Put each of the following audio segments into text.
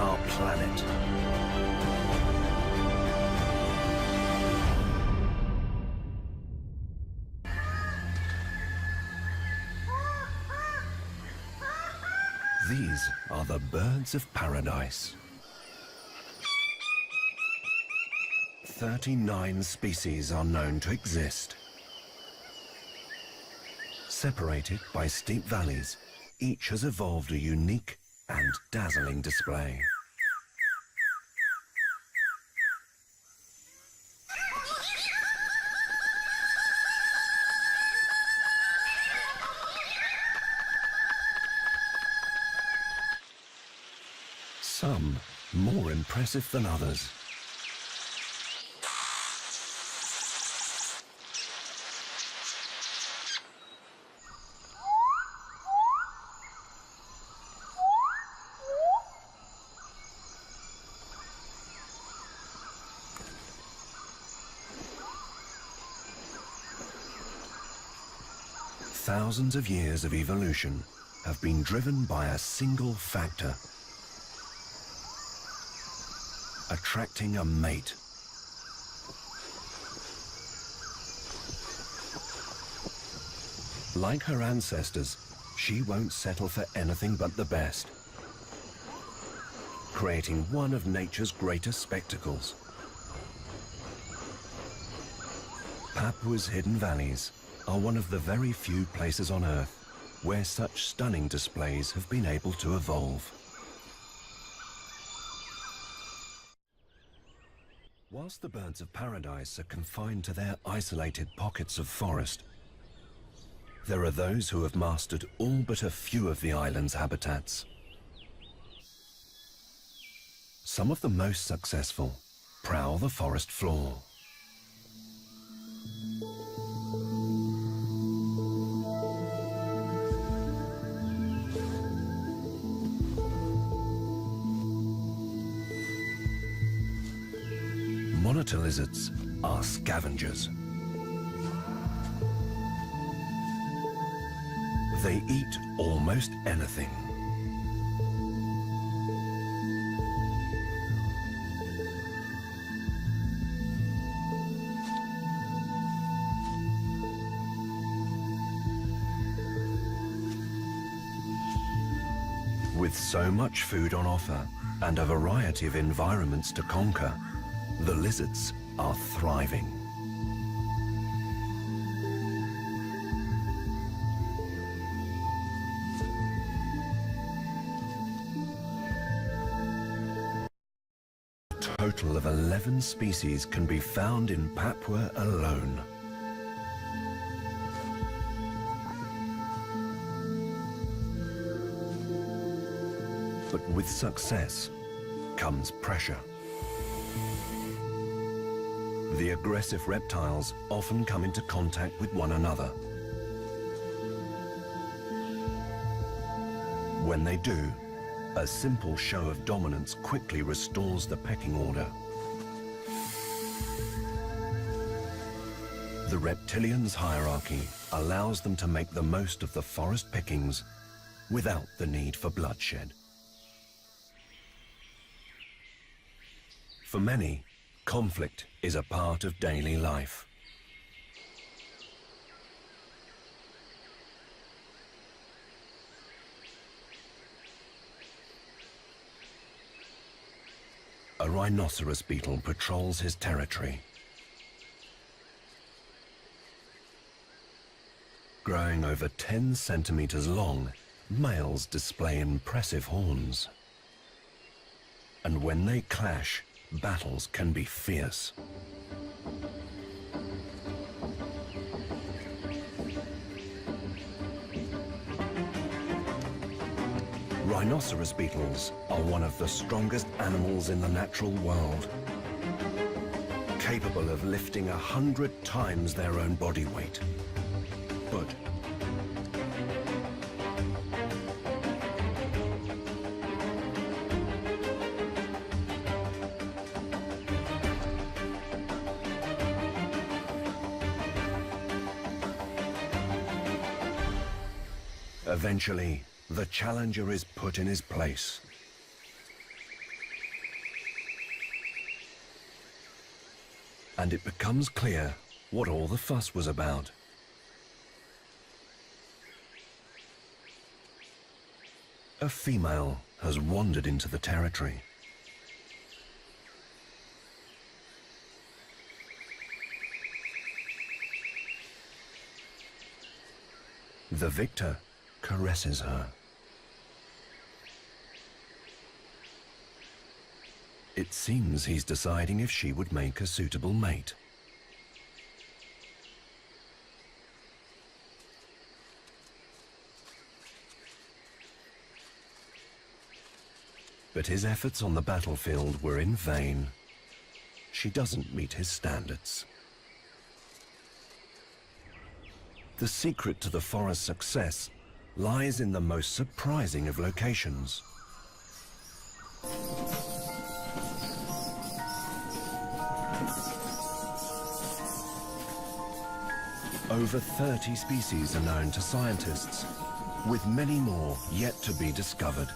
our planet. These are the birds of paradise. 39 species are known to exist. Separated by steep valleys, each has evolved a unique and dazzling display. Some more impressive than others. Thousands of years of evolution have been driven by a single factor: attracting a mate. Like her ancestors, she won't settle for anything but the best, creating one of nature's greatest spectacles. Papua's hidden valleys are one of the very few places on Earth where such stunning displays have been able to evolve. Whilst the birds of paradise are confined to their isolated pockets of forest, there are those who have mastered all but a few of the island's habitats. Some of the most successful prowl the forest floor. Monitor lizards are scavengers. They eat almost anything. With so much food on offer and a variety of environments to conquer, the lizards are thriving. A total of 11 species can be found in Papua alone. But with success comes pressure. The aggressive reptiles often come into contact with one another. When they do, a simple show of dominance quickly restores the pecking order. The reptilians' hierarchy allows them to make the most of the forest pickings without the need for bloodshed. For many, conflict is a part of daily life. A rhinoceros beetle patrols his territory. Growing over 10 centimeters long, males display impressive horns. And when they clash, battles can be fierce. Rhinoceros beetles are one of the strongest animals in the natural world, capable of lifting 100 times their own body weight. But eventually, the challenger is put in his place. and it becomes clear what all the fuss was about. A female has wandered into the territory. The victor caresses her. It seems he's deciding if she would make a suitable mate. But his efforts on the battlefield were in vain. She doesn't meet his standards. The secret to the forest's success lies in the most surprising of locations. Over 30 species are known to scientists, with many more yet to be discovered.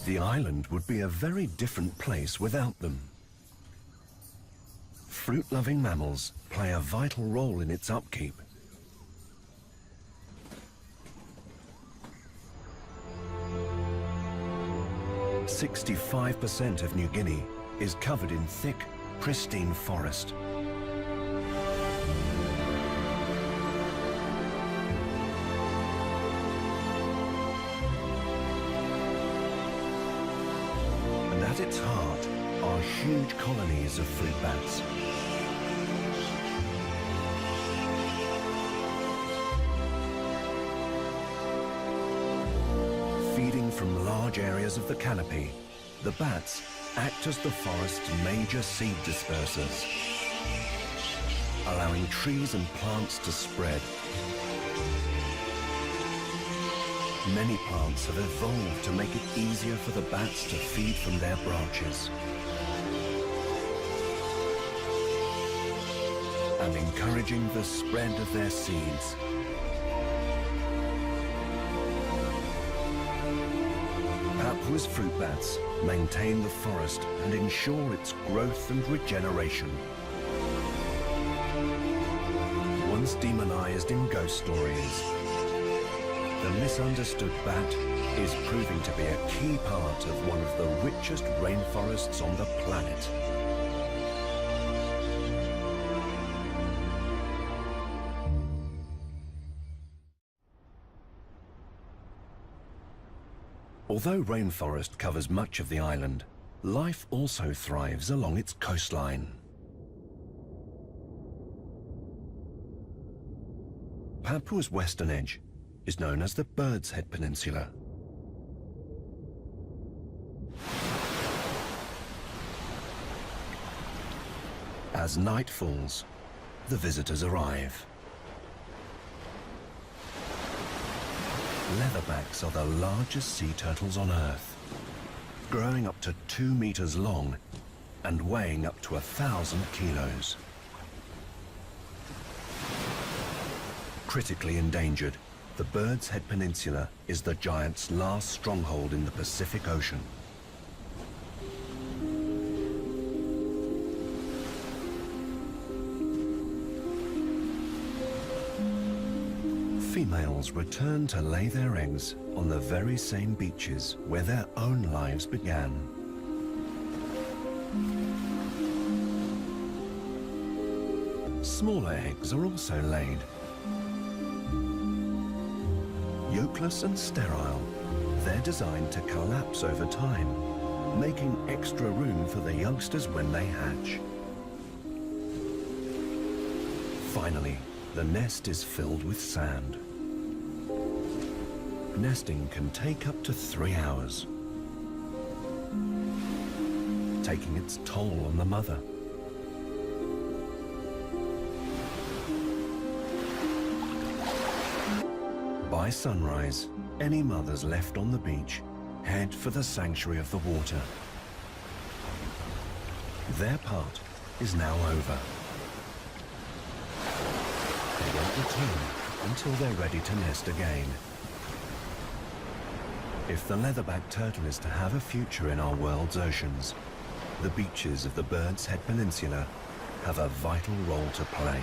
The island would be a very different place without them. Fruit-loving mammals play a vital role in its upkeep. "65% of New Guinea is covered in thick, pristine forest. And at its heart are huge colonies of fruit bats. Feeding from large areas of the canopy, the bats act as the forest's major seed dispersers, allowing trees and plants to spread. Many plants have evolved to make it easier for the bats to feed from their branches, and encouraging the spread of their seeds. Papua's fruit bats maintain the forest and ensure its growth and regeneration. Once demonized in ghost stories, the misunderstood bat is proving to be a key part of one of the richest rainforests on the planet. Although rainforest covers much of the island, life also thrives along its coastline. Papua's western edge is known as the Bird's Head Peninsula. As night falls, the visitors arrive. Leatherbacks are the largest sea turtles on Earth, growing up to 2 meters long and weighing up to 1,000 kilos. Critically endangered, the Bird's Head Peninsula is the giant's last stronghold in the Pacific Ocean. Females return to lay their eggs on the very same beaches where their own lives began. Smaller eggs are also laid. Yolkless and sterile, they're designed to collapse over time, making extra room for the youngsters when they hatch. Finally, the nest is filled with sand. Nesting can take up to 3 hours, taking its toll on the mother. By sunrise, any mothers left on the beach head for the sanctuary of the water. Their part is now over. They won't return until they're ready to nest again. If the leatherback turtle is to have a future in our world's oceans, the beaches of the Bird's Head Peninsula have a vital role to play.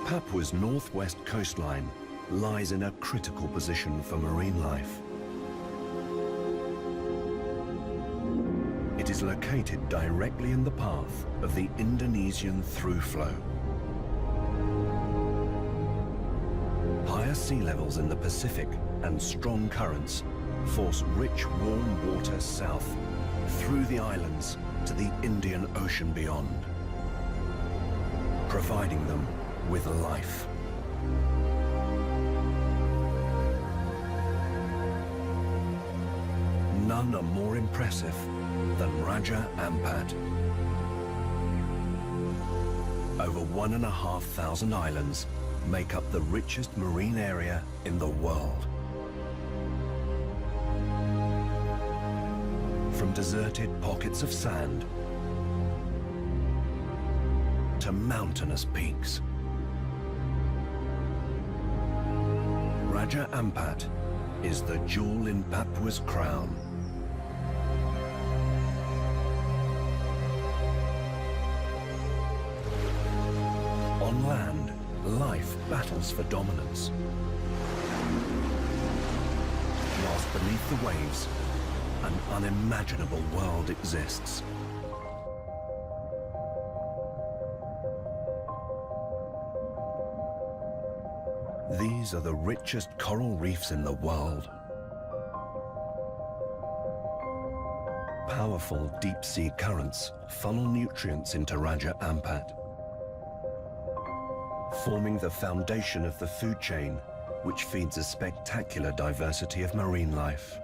Papua's northwest coastline lies in a critical position for marine life. It is located directly in the path of the Indonesian through flow. Higher sea levels in the Pacific and strong currents force rich, warm water south through the islands to the Indian Ocean beyond, providing them with life. None are more impressive than Raja Ampat. Over 1,500 islands make up the richest marine area in the world. From deserted pockets of sand to mountainous peaks, Raja Ampat is the jewel in Papua's crown. On land, life battles for dominance, whilst beneath the waves, an unimaginable world exists. These are the richest coral reefs in the world. Powerful deep-sea currents funnel nutrients into Raja Ampat, forming the foundation of the food chain, which feeds a spectacular diversity of marine life.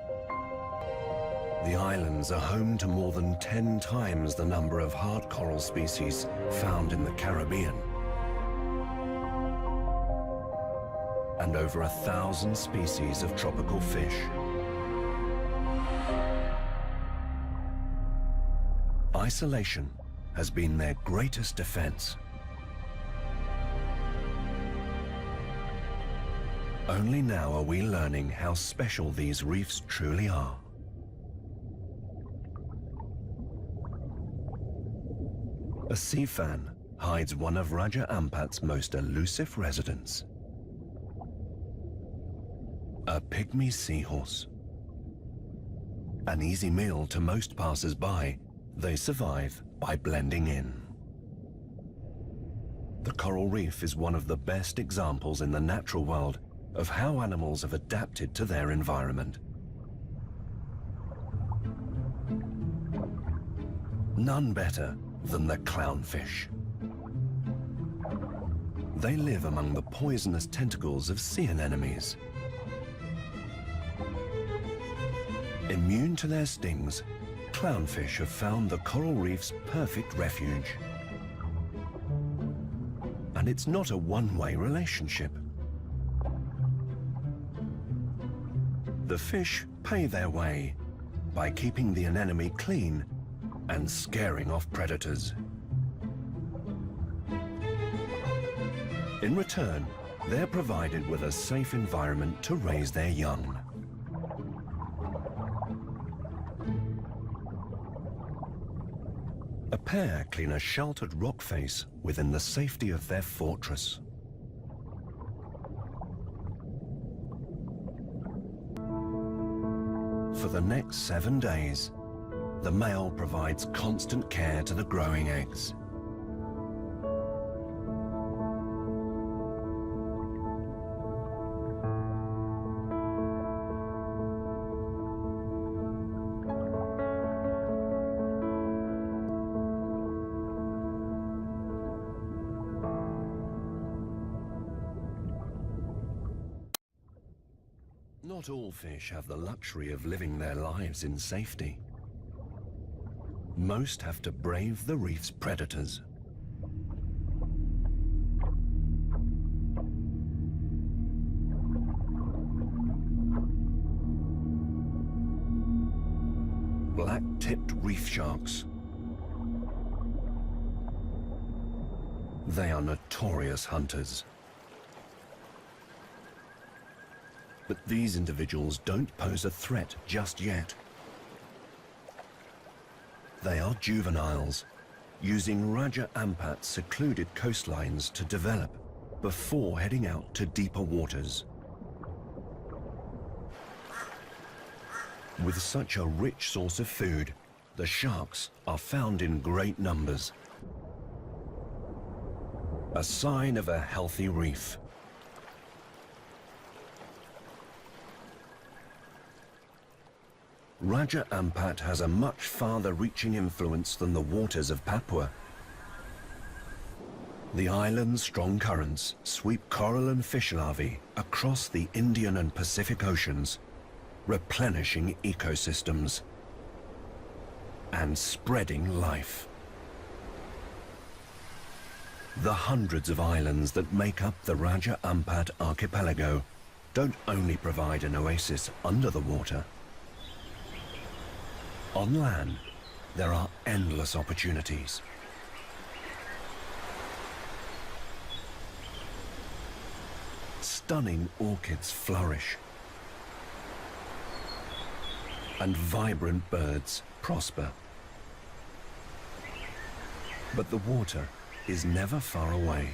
The islands are home to more than 10 times the number of hard coral species found in the Caribbean, and over 1,000 species of tropical fish. Isolation has been their greatest defense. Only now are we learning how special these reefs truly are. A sea fan hides one of Raja Ampat's most elusive residents. A pygmy seahorse. An easy meal to most passers-by, they survive by blending in. The coral reef is one of the best examples in the natural world of how animals have adapted to their environment. None better than the clownfish. They live among the poisonous tentacles of sea anemones. Immune to their stings, clownfish have found the coral reef's perfect refuge. And it's not a one-way relationship. The fish pay their way by keeping the anemone clean and scaring off predators. In return, they're provided with a safe environment to raise their young. A pair clean a sheltered rock face within the safety of their fortress. For the next 7 days, the male provides constant care to the growing eggs. Not all fish have the luxury of living their lives in safety. Most have to brave the reef's predators. Black-tipped reef sharks. They are notorious hunters. But these individuals don't pose a threat just yet. They are juveniles, using Raja Ampat's secluded coastlines to develop before heading out to deeper waters. With such a rich source of food, the sharks are found in great numbers. A sign of a healthy reef. Raja Ampat has a much farther-reaching influence than the waters of Papua. The island's strong currents sweep coral and fish larvae across the Indian and Pacific Oceans, replenishing ecosystems and spreading life. The hundreds of islands that make up the Raja Ampat archipelago don't only provide an oasis under the water. On land, there are endless opportunities. Stunning orchids flourish, and vibrant birds prosper. But the water is never far away.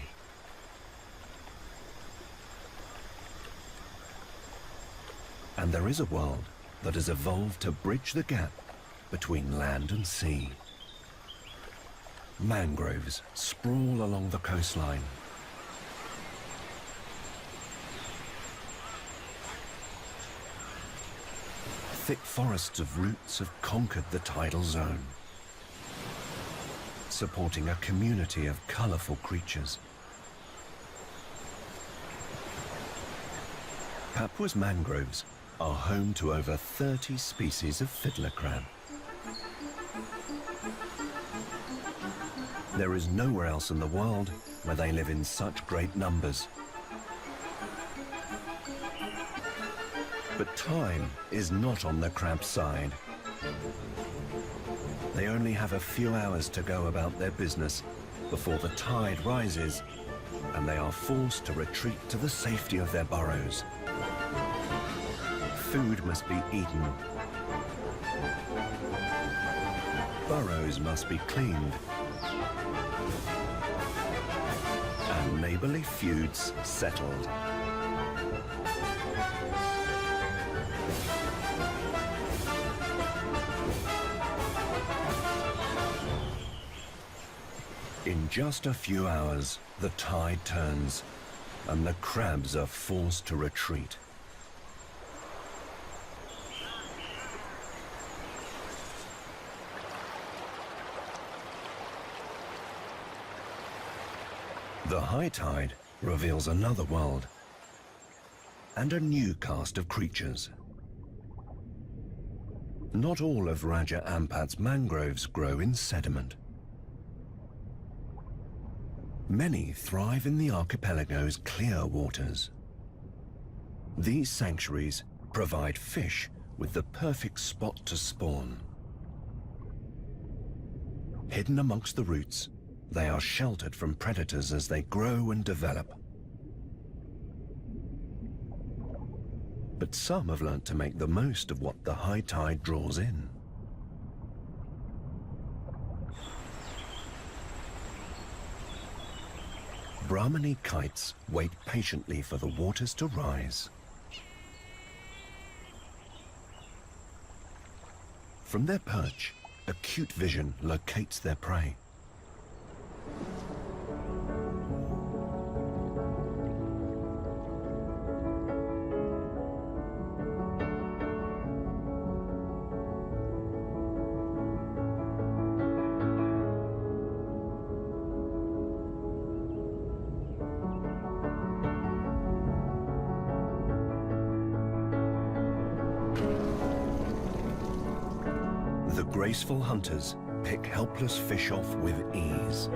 And there is a world that has evolved to bridge the gap between land and sea. Mangroves sprawl along the coastline. Thick forests of roots have conquered the tidal zone, supporting a community of colourful creatures. Papua's mangroves are home to over 30 species of fiddler crab. There is nowhere else in the world where they live in such great numbers. But time is not on the crab's side. They only have a few hours to go about their business before the tide rises and they are forced to retreat to the safety of their burrows. Food must be eaten. Burrows must be cleaned. And neighborly feuds settled. In just a few hours, the tide turns, and the crabs are forced to retreat. The high tide reveals another world, and a new cast of creatures. Not all of Raja Ampat's mangroves grow in sediment. Many thrive in the archipelago's clear waters. These sanctuaries provide fish with the perfect spot to spawn. Hidden amongst the roots, they are sheltered from predators as they grow and develop. But some have learnt to make the most of what the high tide draws in. Brahmani kites wait patiently for the waters to rise. From their perch, acute vision locates their prey. Graceful hunters pick helpless fish off with ease.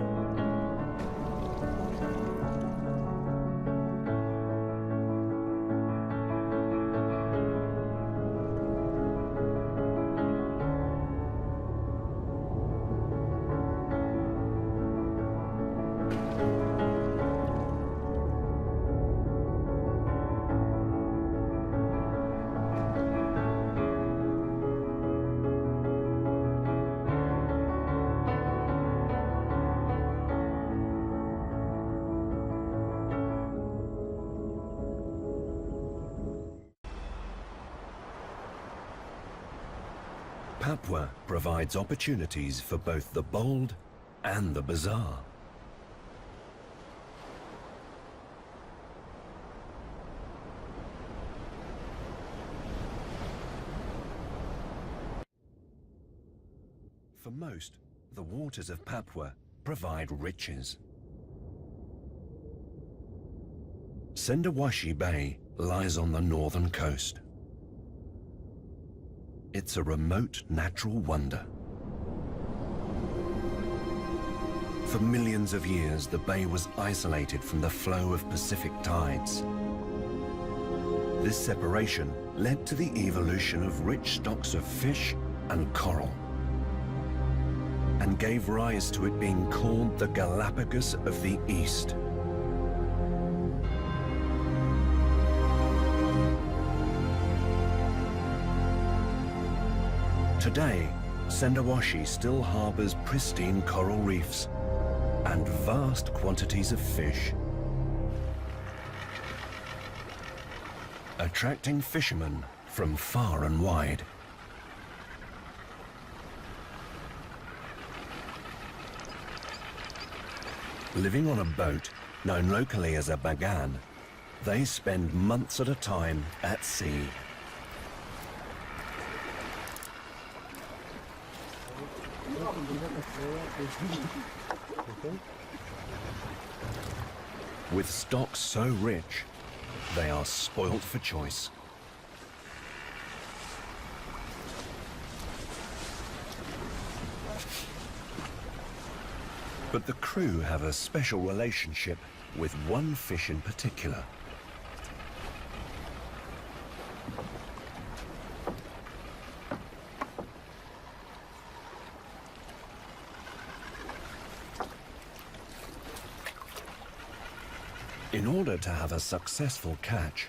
Papua provides opportunities for both the bold and the bizarre. For most, the waters of Papua provide riches. Sendawashi Bay lies on the northern coast. It's a remote natural wonder. For millions of years, the bay was isolated from the flow of Pacific tides. This separation led to the evolution of rich stocks of fish and coral, and gave rise to it being called the Galapagos of the East. Today, Sendawashi still harbors pristine coral reefs and vast quantities of fish, attracting fishermen from far and wide. Living on a boat, known locally as a bagan, they spend months at a time at sea. With stocks so rich, they are spoilt for choice. But the crew have a special relationship with one fish in particular. In order to have a successful catch,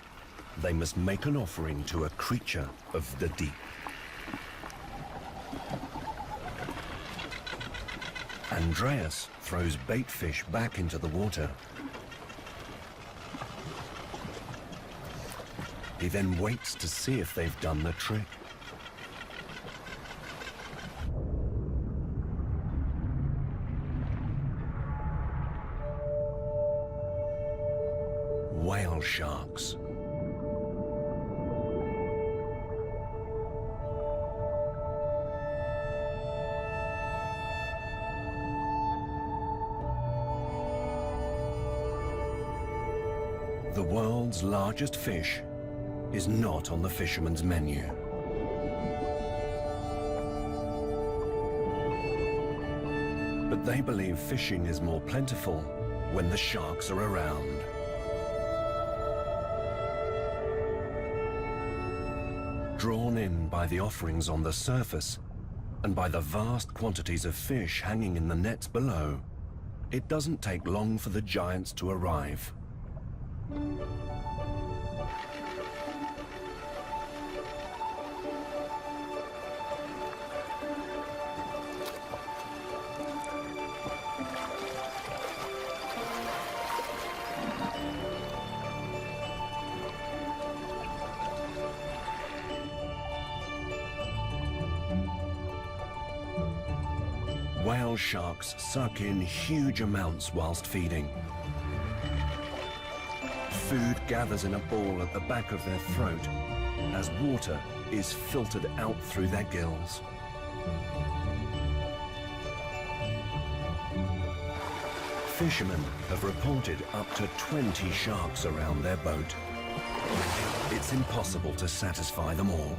they must make an offering to a creature of the deep. Andreas throws bait fish back into the water. He then waits to see if they've done the trick. Whale sharks. The world's largest fish is not on the fisherman's menu. But they believe fishing is more plentiful when the sharks are around. Drawn in by the offerings on the surface and by the vast quantities of fish hanging in the nets below, it doesn't take long for the giants to arrive. Whale sharks suck in huge amounts whilst feeding. Food gathers in a ball at the back of their throat as water is filtered out through their gills. Fishermen have reported up to 20 sharks around their boat. It's impossible to satisfy them all.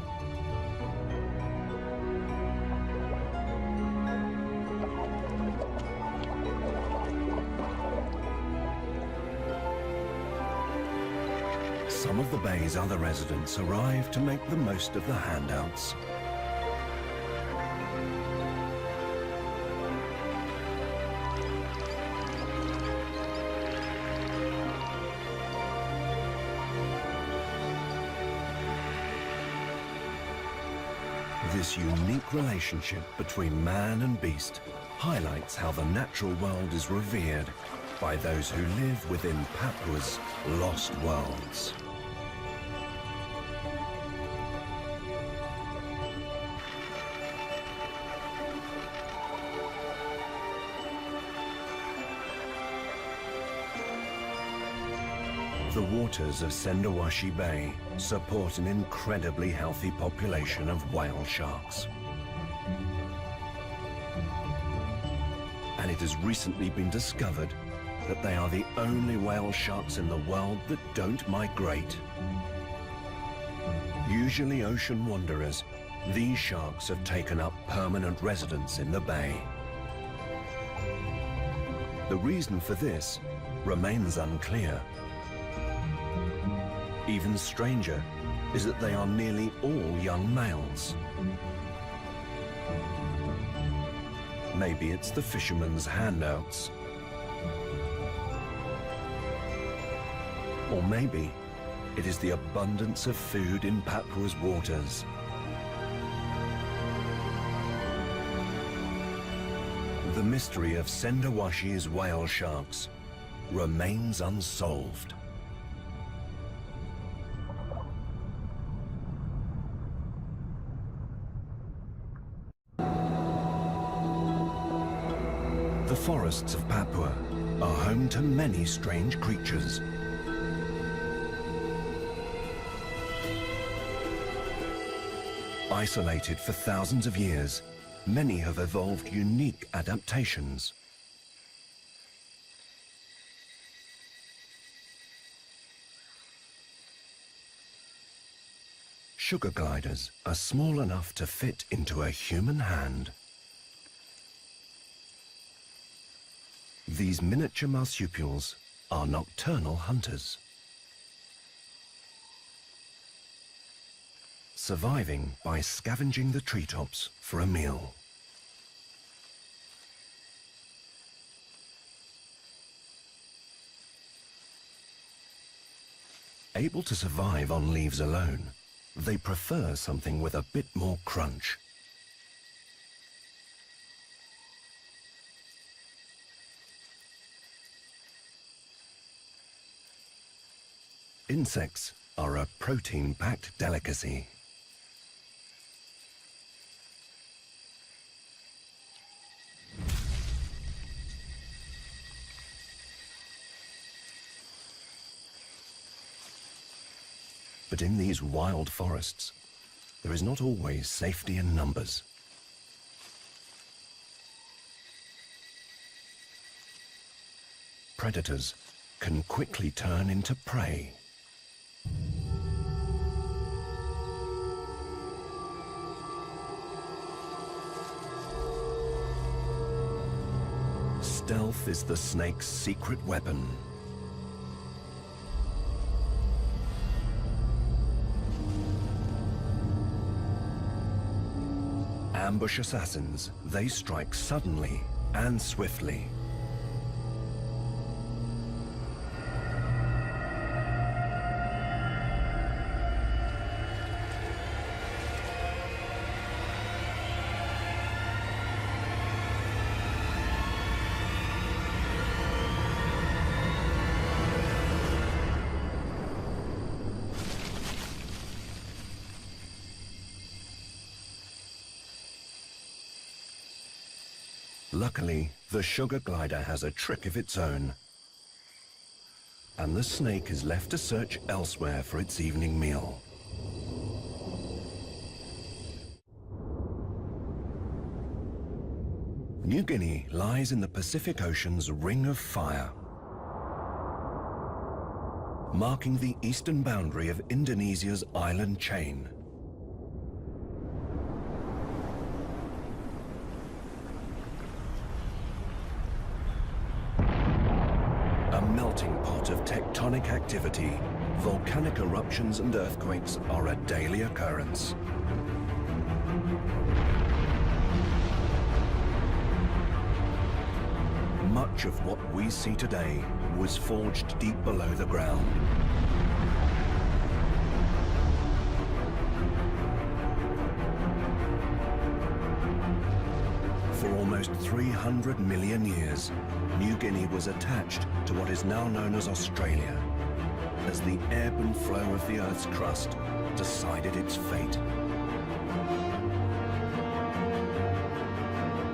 Some of the bay's other residents arrive to make the most of the handouts. This unique relationship between man and beast highlights how the natural world is revered by those who live within Papua's lost worlds. The waters of Sendawashi Bay support an incredibly healthy population of whale sharks. And it has recently been discovered that they are the only whale sharks in the world that don't migrate. Usually ocean wanderers, these sharks have taken up permanent residence in the bay. The reason for this remains unclear. Even stranger is that they are nearly all young males. Maybe it's the fishermen's handouts. Or maybe it is the abundance of food in Papua's waters. The mystery of Sendawashi's whale sharks remains unsolved. The forests of Papua are home to many strange creatures. Isolated for thousands of years, many have evolved unique adaptations. Sugar gliders are small enough to fit into a human hand. These miniature marsupials are nocturnal hunters, surviving by scavenging the treetops for a meal. Able to survive on leaves alone, they prefer something with a bit more crunch. Insects are a protein-packed delicacy. But in these wild forests, there is not always safety in numbers. Predators can quickly turn into prey. Stealth is the snake's secret weapon. Ambush assassins, they strike suddenly and swiftly. Luckily, the sugar glider has a trick of its own, and the snake is left to search elsewhere for its evening meal. New Guinea lies in the Pacific Ocean's Ring of Fire, marking the eastern boundary of Indonesia's island chain. A melting pot of tectonic activity, volcanic eruptions and earthquakes are a daily occurrence. Much of what we see today was forged deep below the ground. For almost 300 million years, New Guinea was attached to what is now known as Australia, as the ebb and flow of the Earth's crust decided its fate.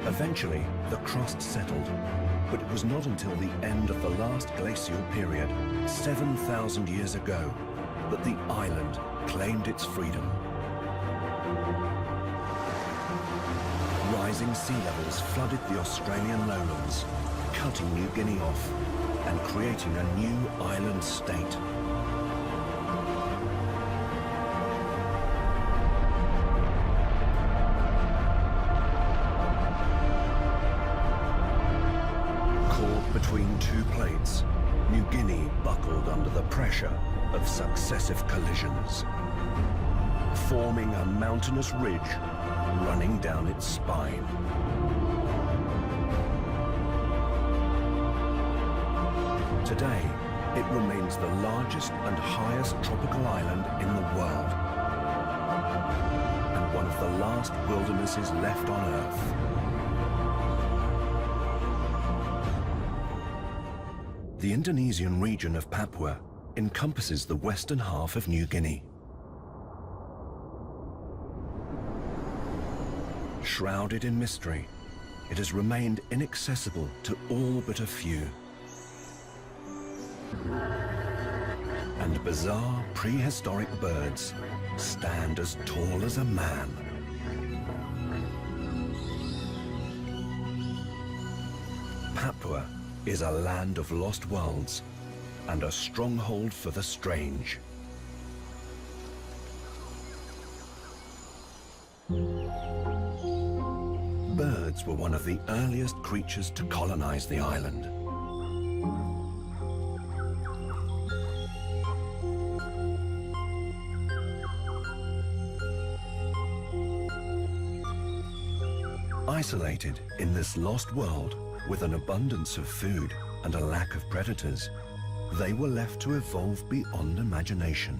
A Eventually, the crust settled, but it was not until the end of the last glacial period, 7,000 years ago, that the island claimed its freedom. Rising sea levels flooded the Australian lowlands, cutting New Guinea off and creating a new island state. Caught between two plates, New Guinea buckled under the pressure of successive collisions, forming a mountainous ridge running down its spine. Today, it remains the largest and highest tropical island in the world, and one of the last wildernesses left on Earth. The Indonesian region of Papua encompasses the western half of New Guinea. Shrouded in mystery, it has remained inaccessible to all but a few. And bizarre prehistoric birds stand as tall as a man. Papua is a land of lost worlds and a stronghold for the strange. Birds were one of the earliest creatures to colonize the island. Isolated in this lost world, with an abundance of food and a lack of predators, they were left to evolve beyond imagination.